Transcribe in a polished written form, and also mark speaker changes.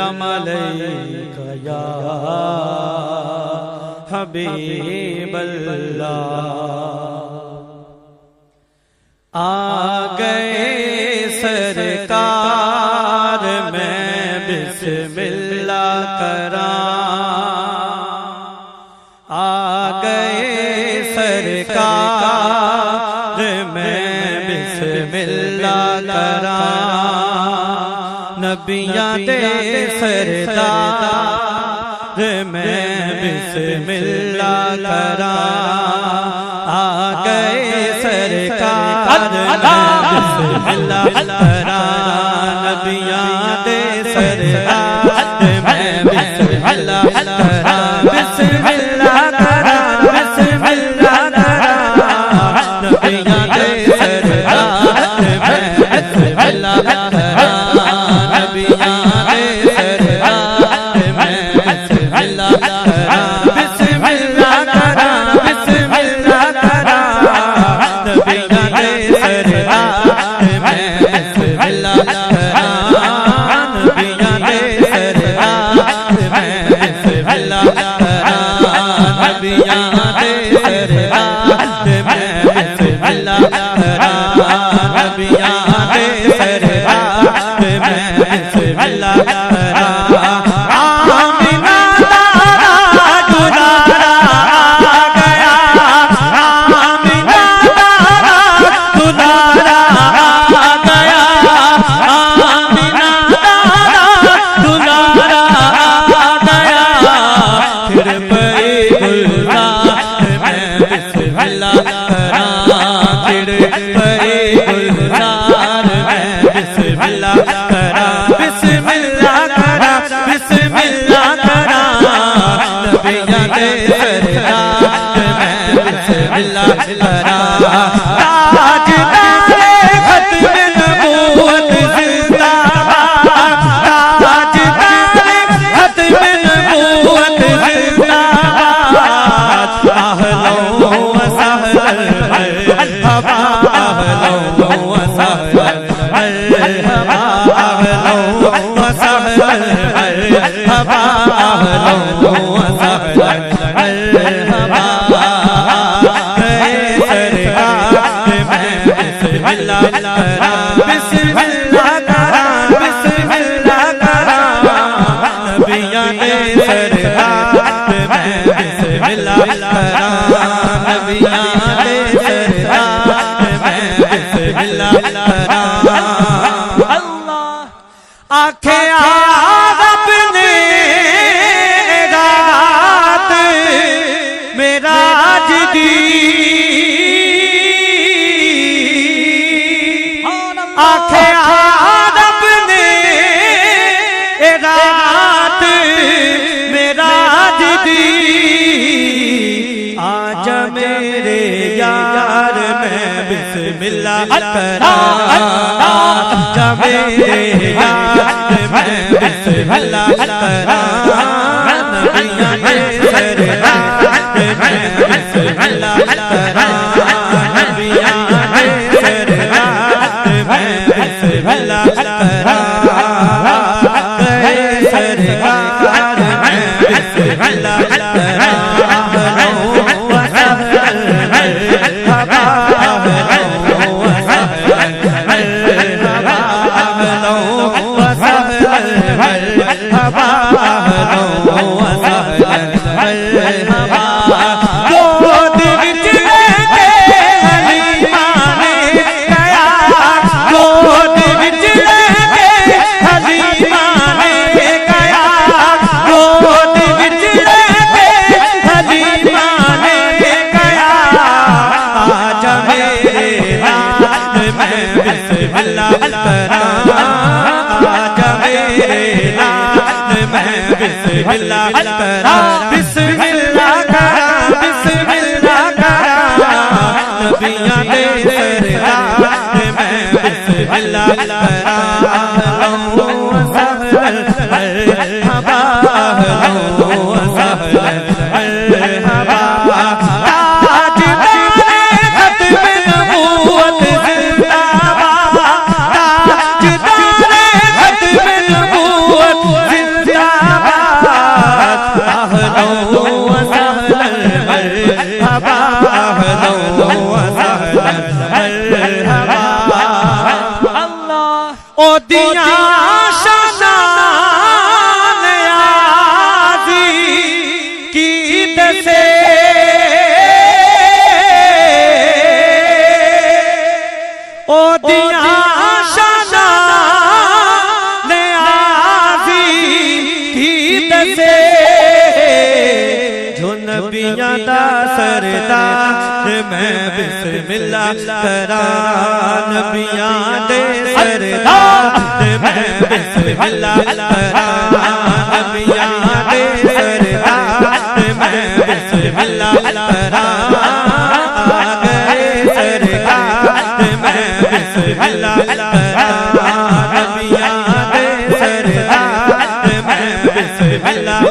Speaker 1: وسلم علیک یا حبیب اللہ۔ آ گئے سرکار میں بسم اللہ کراں، آ گئے سرکار میں بسم اللہ کراں، نبیاں دے سردار میں بسم اللہ کراں، آ گئے سرکار بسم اللہ کراں، نبیاں دے سردار میں بسم اللہ کراں، بسم اللہ کراں، بسم اللہ کراں، نبیاں دے سردار میں بسم اللہ کراں، نبیاں دے سردار میں بسم اللہ کراں، بسم اللہ کراں، بسم اللہ کراں، نبیاں دے سردار میں بسم اللہ کراں، نبیاں دے سردار میں بسم اللہ کراں، نبیاں دے سردار میں بسم اللہ کراں، نبیاں دے سردار میں بسم اللہ کراں۔ آمینہ دارا دلارا آ گیا، آمینہ دارا دلارا آ گیا، آمینہ دارا دلارا آ گیا، پھر پئی گلزار میں بسم اللہ کراں، پھر پئی گلزار میں بسم اللہ کراں، بسم اللہ کراں، بسم اللہ کراں، نبیاں دے سردار میں بسم اللہ کراں، تاجدار ختم نبوت زندہ باد، تاجدار ختم نبوت زندہ باد، اہلا و سہلا مرحبا، اہلا و سہلا مرحبا، اہلا و سہلا مرحبا، اہلا و سہلا مرحبا، گئے سرکار میں بسم اللہ کراں، بسم اللہ کراں، بسم اللہ کراں، نبیاں دے سردار میں بسم اللہ کراں، نبیاں دے سردار میں بسم اللہ کراں۔ آنکھیں رب نے رات معراج دی، آنکھیں رب نے رات معراج دی، آج میرے یار میں بسم اللہ کراں، آج میرے یار میں بسم اللہ کراں، نبیاں دے سردار میں بسم اللہ کراں، نبیاں دے سردار میں بسم اللہ کراں، گئے سرکار میں بسم اللہ کراں، اہلا و سہلا مرحبا، اہلا و سہلا مرحبا، اہلا و سہلا مرحبا، اہلا و سہلا مرحبا، گود وچ لے کے حلیمہ نے گیا، گود وچ لے کے حلیمہ نے گیا، گود وچ لے کے حلیمہ نے گیا، آج میرے لال میں بسم اللہ کراں، آج میرے لال میں بسم اللہ کراں، بسم اللہ کراں، بسم اللہ کراں، نبیاں دے سردار میں بسم اللہ کراں، اہلا و سہلا مرحبا، اہلا و سہلا مرحبا، تاجدار ختم نبوت زندہ باد، تاجدار ختم نبوت زندہ سے جو نبیاں دا سردار میں بسم اللہ کراں نبیاں دے سردار میں بسم اللہ کراں نبیاں دے سردار میں بسم اللہ کراں آگے سرکار میں بسم اللہ کراں نبیاں دے سردار میں بسم اللہ